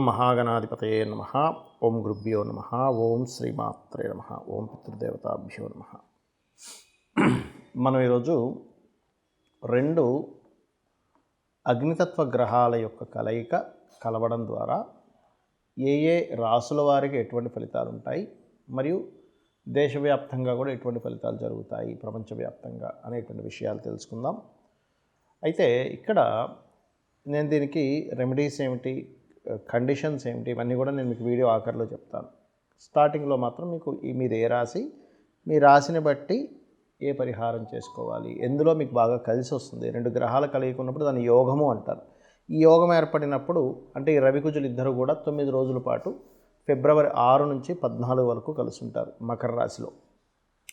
మహాగణాధిపతయే నమః. ఓం గురుభ్యో నమః. ఓం శ్రీమాత్రే నమః. ఓం పితృదేవతాభ్యో నమః. మనం ఈరోజు రెండు అగ్నితత్వ గ్రహాల యొక్క కలయిక కలవడం ద్వారా ఏ ఏ రాసుల వారికి ఎటువంటి ఫలితాలు ఉంటాయి, మరియు దేశవ్యాప్తంగా కూడా ఎటువంటి ఫలితాలు జరుగుతాయి ప్రపంచవ్యాప్తంగా అనేటువంటి విషయాలు తెలుసుకుందాం. అయితే ఇక్కడ నేను దీనికి రెమెడీస్ ఏమిటి, కండిషన్స్ ఏమిటి, ఇవన్నీ కూడా నేను మీకు వీడియో ఆఖరిలో చెప్తాను. స్టార్టింగ్లో మాత్రం మీకు మీరు ఏ రాశి, మీ రాశిని బట్టి ఏ పరిహారం చేసుకోవాలి, ఎందులో మీకు బాగా కలిసి వస్తుంది. రెండు గ్రహాల కలయిక ఉన్నప్పుడు దాన్ని యోగము అంటారు. ఈ యోగం ఏర్పడినప్పుడు అంటే ఈ రవికుజులు ఇద్దరు కూడా 9 రోజుల పాటు ఫిబ్రవరి 6 నుంచి 14 వరకు కలిసి ఉంటారు మకర రాశిలో.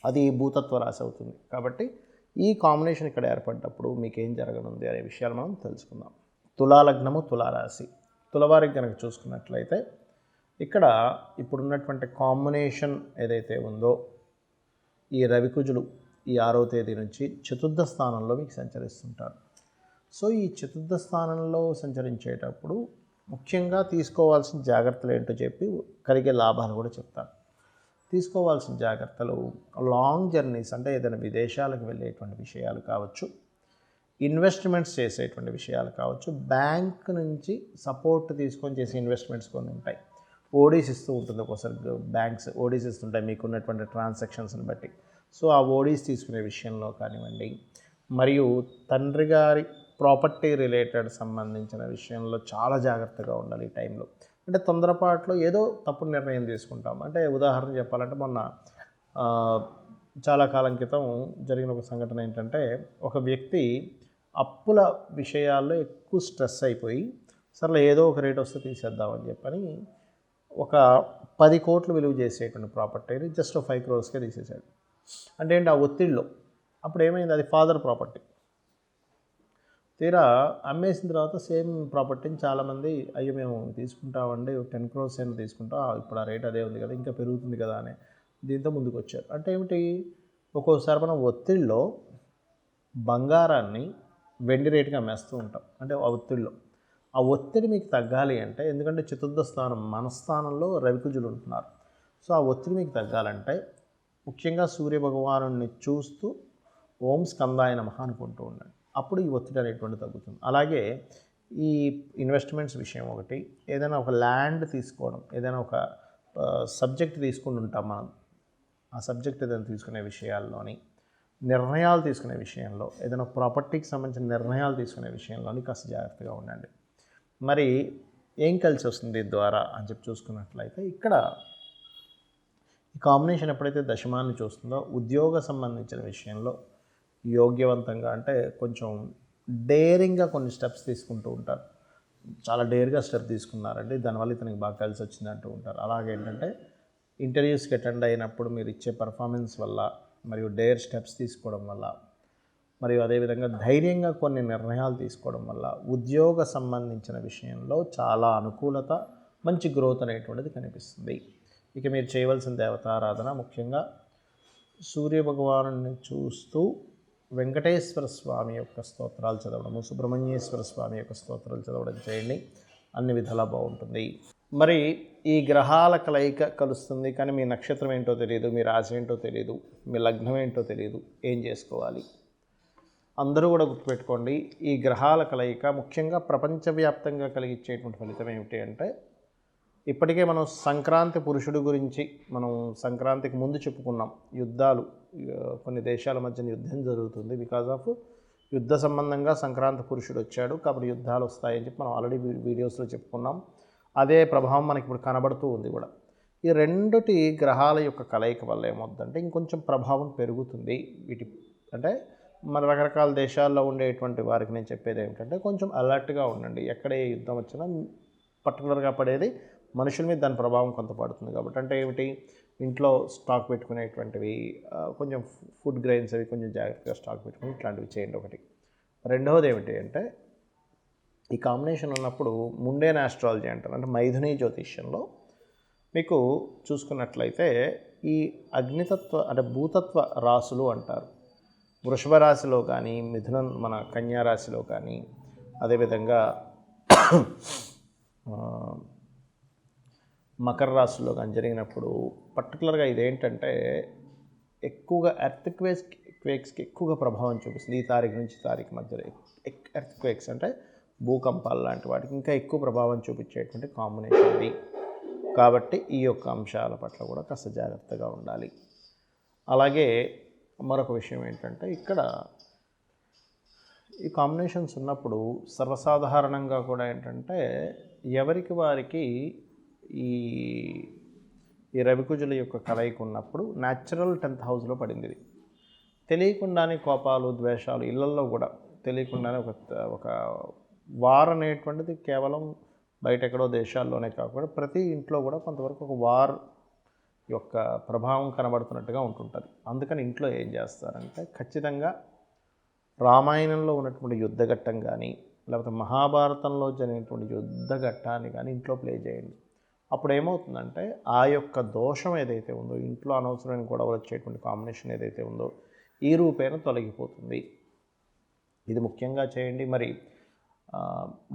అది భూతత్వ రాశి అవుతుంది. కాబట్టి ఈ కాంబినేషన్ ఇక్కడ ఏర్పడినప్పుడు మీకు ఏం జరగనుంది అనే విషయాలు మనం తెలుసుకుందాం. తులాలగ్నము, తులారాశి. తులవారికి కనుక చూసుకున్నట్లయితే ఇక్కడ ఇప్పుడున్నటువంటి కాంబినేషన్ ఏదైతే ఉందో, ఈ రవికుజులు ఈ 6వ తేదీ నుంచి చతుర్థ స్థానంలో మీకు సంచరిస్తుంటారు. సో ఈ చతుర్థ స్థానంలో సంచరించేటప్పుడు ముఖ్యంగా తీసుకోవాల్సిన జాగ్రత్తలు ఏంటో చెప్పి కలిగే లాభాలు కూడా చెప్తాను. తీసుకోవాల్సిన జాగ్రత్తలు లాంగ్ జర్నీస్ అంటే ఏదైనా విదేశాలకు వెళ్ళేటువంటి విషయాలు కావచ్చు, ఇన్వెస్ట్మెంట్స్ చేసేటువంటి విషయాలు కావచ్చు, బ్యాంక్ నుంచి సపోర్ట్ తీసుకొని చేసే ఇన్వెస్ట్మెంట్స్ కొన్ని ఉంటాయి. ఓడీస్ ఇస్తూ ఉంటుంది ఒకసారి బ్యాంక్స్, ఓడీస్ ఇస్తుంటాయి మీకున్నటువంటి ట్రాన్సాక్షన్స్ని బట్టి. సో ఆ ఓడీస్ తీసుకునే విషయంలో కానివ్వండి, మరియు తండ్రి గారి ప్రాపర్టీ రిలేటెడ్ సంబంధించిన విషయంలో చాలా జాగ్రత్తగా ఉండాలి ఈ టైంలో. అంటే తొందరపాటులో ఏదో తప్పుడు నిర్ణయం తీసుకుంటాం. అంటే ఉదాహరణ చెప్పాలంటే మొన్న చాలా కాలం క్రితం జరిగిన ఒక సంఘటన ఏంటంటే, ఒక వ్యక్తి అప్పుల విషయాల్లో ఎక్కువ స్ట్రెస్ అయిపోయి సరే ఏదో ఒక రేట్ వస్తే తీసేద్దామని చెప్పని ఒక 10 కోట్లు విలువ చేసేటువంటి ప్రాపర్టీని జస్ట్ 5 crores తీసేశాడు. అంటే ఏంటి ఆ ఒత్తిడిలో. అప్పుడు ఏమైంది, అది ఫాదర్ ప్రాపర్టీ. తీరా అమ్మేసిన తర్వాత సేమ్ ప్రాపర్టీని చాలామంది అయ్యో మేము తీసుకుంటామండి 10 crores అయినా తీసుకుంటాం, ఇప్పుడు ఆ రేట్ అదే ఉంది కదా, ఇంకా పెరుగుతుంది కదా అని దీంతో ముందుకు వచ్చారు. అంటే ఏమిటి, ఒక్కోసారి మనం ఒత్తిడిలో బంగారాన్ని వెండి రేటుకి అమ్మేస్తూ ఉంటాం. అంటే ఆ ఒత్తిడిలో ఆ ఒత్తిడి మీకు తగ్గాలి అంటే, ఎందుకంటే చతుర్థ స్థానం మనస్థానంలో రవికుజులు ఉంటున్నారు. సో ఆ ఒత్తిడి మీకు తగ్గాలంటే ముఖ్యంగా సూర్యభగవాను చూస్తూ ఓం స్కందాయ నమః అనుకుంటూ ఉండండి. అప్పుడు ఈ ఒత్తిడి అనేటువంటి తగ్గుతుంది. అలాగే ఈ ఇన్వెస్ట్మెంట్స్ విషయం ఒకటి, ఏదైనా ఒక ల్యాండ్ తీసుకోవడం, ఏదైనా ఒక సబ్జెక్ట్ తీసుకుని ఉంటాం మనం. ఆ సబ్జెక్ట్ ఏదైనా తీసుకునే విషయాల్లోని, నిర్ణయాలు తీసుకునే విషయంలో, ఏదైనా ప్రాపర్టీకి సంబంధించిన నిర్ణయాలు తీసుకునే విషయంలోని కాస్త జాగ్రత్తగా ఉండండి. మరి ఏం కలిసి వస్తుంది దీని ద్వారా అని చెప్పి చూసుకున్నట్లయితే, ఇక్కడ ఈ కాంబినేషన్ ఎప్పుడైతే దశమాన్ని చూస్తుందో ఉద్యోగ సంబంధించిన విషయంలో యోగ్యవంతంగా అంటే కొంచెం డేరింగ్గా కొన్ని స్టెప్స్ తీసుకుంటూ ఉంటారు. చాలా డేర్గా స్టెప్ తీసుకున్నారండి, దానివల్ల ఇతనికి బాగా కలిసి వచ్చింది అంటూ ఉంటారు. అలాగే ఏంటంటే ఇంటర్వ్యూస్కి అటెండ్ అయినప్పుడు మీరు ఇచ్చే పర్ఫార్మెన్స్ వల్ల, మరియు డేర్ స్టెప్స్ తీసుకోవడం వల్ల, మరియు అదేవిధంగా ధైర్యంగా కొన్ని నిర్ణయాలు తీసుకోవడం వల్ల ఉద్యోగ సంబంధించిన విషయంలో చాలా అనుకూలత, మంచి గ్రోత్ అనేటువంటిది కనిపిస్తుంది. ఇక మీరు చేయవలసిన దేవతారాధన ముఖ్యంగా సూర్యభగవాను చూస్తూ వెంకటేశ్వర స్వామి యొక్క స్తోత్రాలు చదవడము, సుబ్రహ్మణ్యేశ్వర స్వామి యొక్క స్తోత్రాలు చదవడం చేయండి. అన్ని విధాలా బాగుంటుంది. మరి ఈ గ్రహాల కలయిక కలుస్తుంది, కానీ మీ నక్షత్రం ఏంటో తెలియదు, మీ రాశి ఏంటో తెలియదు, మీ లగ్నం ఏంటో తెలియదు, ఏం చేసుకోవాలి? అందరూ కూడా గుర్తుపెట్టుకోండి, ఈ గ్రహాల కలయిక ముఖ్యంగా ప్రపంచవ్యాప్తంగా కలిగించేటువంటి ఫలితం ఏమిటి అంటే, ఇప్పటికే మనం సంక్రాంతి పురుషుడి గురించి మనం సంక్రాంతికి ముందు చెప్పుకున్నాం. యుద్ధాలు, కొన్ని దేశాల మధ్య యుద్ధం జరుగుతుంది. బికాజ్ ఆఫ్ యుద్ధ సంబంధంగా సంక్రాంతి పురుషుడు వచ్చాడు, కాబట్టి యుద్ధాలు వస్తాయని చెప్పి మనం ఆల్రెడీ వీడియోస్లో చెప్పుకున్నాం. అదే ప్రభావం మనకి ఇప్పుడు కనబడుతూ ఉంది కూడా. ఈ రెండుటి గ్రహాల యొక్క కలయిక వల్ల ఏమవుతుందంటే ఇంకొంచెం ప్రభావం పెరుగుతుంది. వీటి అంటే మన రకరకాల దేశాల్లో ఉండేటువంటి వారికి నేను చెప్పేది ఏమిటంటే, కొంచెం అలర్ట్గా ఉండండి. ఎక్కడ ఏ యుద్ధం వచ్చినా పర్టికులర్గా పడేది మనుషుల మీద దాని ప్రభావం కొంత పడుతుంది. కాబట్టి అంటే ఏమిటి, ఇంట్లో స్టాక్ పెట్టుకునేటువంటివి, కొంచెం ఫుడ్ గ్రెయిన్స్ అవి కొంచెం జాగ్రత్తగా స్టాక్ పెట్టుకుని ఇట్లాంటివి చేయండి ఒకటి. రెండవది ఏమిటి అంటే, ఈ కాంబినేషన్ ఉన్నప్పుడు ముండేన్ ఆస్ట్రాలజీ అంటారు, అంటే మైథుని జ్యోతిష్యంలో మీకు చూసుకున్నట్లయితే ఈ అగ్నితత్వ అంటే భూతత్వ రాసులు అంటారు. వృషభ రాశిలో కానీ, మిథునం మన కన్యా రాశిలో కానీ, అదేవిధంగా మకర రాశిలో కానీ జరిగినప్పుడు పర్టికులర్గా ఇదేంటంటే ఎక్కువగా క్వేక్స్కి ఎక్కువగా ప్రభావం చూపిస్తుంది. ఈ తారీఖు నుంచి తారీఖు మధ్యలో క్వేక్స్ అంటే భూకంపాలు లాంటి వాటికి ఇంకా ఎక్కువ ప్రభావం చూపించేటువంటి కాంబినేషన్ ఇది. కాబట్టి ఈ యొక్క అంశాల పట్ల కూడా కాస్త జాగ్రత్తగా ఉండాలి. అలాగే మరొక విషయం ఏంటంటే ఇక్కడ ఈ కాంబినేషన్స్ ఉన్నప్పుడు సర్వసాధారణంగా కూడా ఏంటంటే ఎవరికి వారికి ఈ ఈ రవికుజుల యొక్క కలయిక ఉన్నప్పుడు న్యాచురల్ 10th హౌస్లో పడింది. ఇది తెలియకుండానే కోపాలు, ద్వేషాలు ఇళ్లల్లో కూడా తెలియకుండానే ఒక వార్ అనేటువంటిది కేవలం బయట ఎక్కడో దేశాల్లోనే కాకుండా ప్రతి ఇంట్లో కూడా కొంతవరకు ఒక వార్ యొక్క ప్రభావం కనబడుతున్నట్టుగా ఉంటుంటుంది. అందుకని ఇంట్లో ఏం చేస్తారంటే ఖచ్చితంగా రామాయణంలో ఉన్నటువంటి యుద్ధఘట్టం కానీ లేకపోతే మహాభారతంలో జరిగినటువంటి యుద్ధఘట్టాన్ని కానీ ఇంట్లో ప్లే చేయండి. అప్పుడు ఏమవుతుందంటే ఆ యొక్క దోషం ఏదైతే ఉందో, ఇంట్లో అనవసరమైన గొడవలు వచ్చేటువంటి కాంబినేషన్ ఏదైతే ఉందో ఈ రూపేణ తొలగిపోతుంది. ఇది ముఖ్యంగా చేయండి. మరి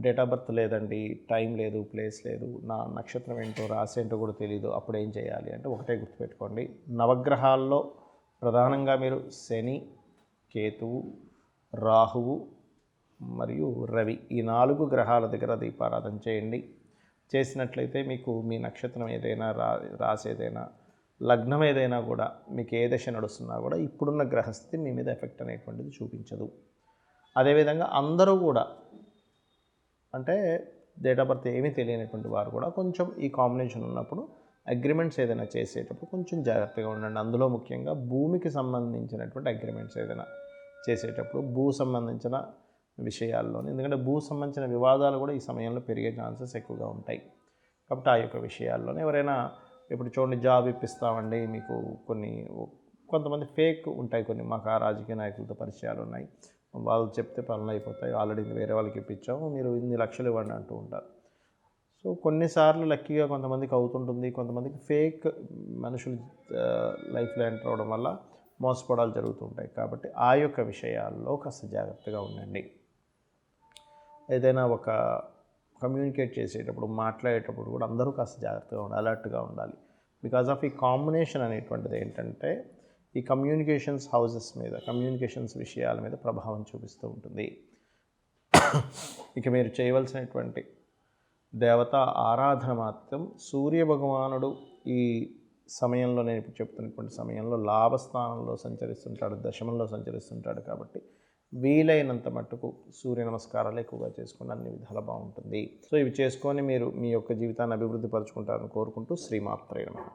డేట్ ఆఫ్ బర్త్ లేదండి, టైం లేదు, ప్లేస్ లేదు, నా నక్షత్రం ఏంటో రాశి ఏంటో కూడా తెలియదు, అప్పుడు ఏం చేయాలి అంటే ఒకటే గుర్తుపెట్టుకోండి. నవగ్రహాల్లో ప్రధానంగా మీరు శని, కేతువు, రాహువు మరియు రవి ఈ 4 గ్రహాల దగ్గర దీపారాధన చేయండి. చేసినట్లయితే మీకు మీ నక్షత్రం ఏదైనా రాశి ఏదైనా లగ్నం ఏదైనా కూడా మీకు ఏ దశ నడుస్తున్నా కూడా ఇప్పుడున్న గ్రహస్థితి మీ మీద ఎఫెక్ట్ అనేటువంటిది చూపించదు. అదేవిధంగా అందరూ కూడా అంటే డేట్ ఆఫ్ బర్త్ ఏమీ తెలియనటువంటి వారు కూడా కొంచెం ఈ కాంబినేషన్ ఉన్నప్పుడు అగ్రిమెంట్స్ ఏదైనా చేసేటప్పుడు కొంచెం జాగ్రత్తగా ఉండండి. అందులో ముఖ్యంగా భూమికి సంబంధించినటువంటి అగ్రిమెంట్స్ ఏదైనా చేసేటప్పుడు భూ సంబంధించిన విషయాల్లోనే, ఎందుకంటే భూ సంబంధించిన వివాదాలు కూడా ఈ సమయంలో పెరిగే ఛాన్సెస్ ఎక్కువగా ఉంటాయి. కాబట్టి ఆ యొక్క విషయాల్లోనే ఎవరైనా ఇప్పుడు చూడండి జాబ్ ఇప్పిస్తామండి మీకు కొంతమంది ఫేక్ ఉంటాయి, మాకు ఆ రాజకీయ నాయకులతో పరిచయాలు ఉన్నాయి, వాళ్ళు చెప్తే పనులు అయిపోతాయి, ఆల్రెడీ వేరే వాళ్ళకి ఇప్పించాము, మీరు ఇన్ని లక్షలు ఇవ్వండి అంటూ ఉంటారు. సో కొన్నిసార్లు లక్కీగా కొంతమందికి అవుతుంటుంది, కొంతమందికి ఫేక్ మనుషులు లైఫ్లో ఎంటర్ అవడం వల్ల మోసపోవడాలు జరుగుతుంటాయి. కాబట్టి ఆ యొక్క విషయాల్లో కాస్త జాగ్రత్తగా ఉండండి. ఏదైనా ఒక కమ్యూనికేట్ చేసేటప్పుడు, మాట్లాడేటప్పుడు కూడా అందరూ కాస్త జాగ్రత్తగా ఉండాలి, అలర్ట్గా ఉండాలి. బికాజ్ ఆఫ్ ఈ కాంబినేషన్ అనేటువంటిది ఏంటంటే ఈ కమ్యూనికేషన్స్ హౌసెస్ మీద, కమ్యూనికేషన్స్ విషయాల మీద ప్రభావం చూపిస్తూ ఉంటుంది. ఇక మీరు చేయవలసినటువంటి దేవతా ఆరాధన మాత్రం సూర్య భగవానుడు ఈ సమయంలో, నేను ఇప్పుడు చెప్తున్నటువంటి సమయంలో లాభస్థానంలో సంచరిస్తుంటాడు, దశమంలో సంచరిస్తుంటాడు. కాబట్టి వీలైనంత మట్టుకు సూర్య నమస్కారాలు ఎక్కువగా చేసుకుని అన్ని విధాలు బాగుంటుంది. సో ఇవి చేసుకొని మీరు మీ యొక్క జీవితాన్ని అభివృద్ధి పరుచుకుంటారని కోరుకుంటూ శ్రీమాత్రే నమః.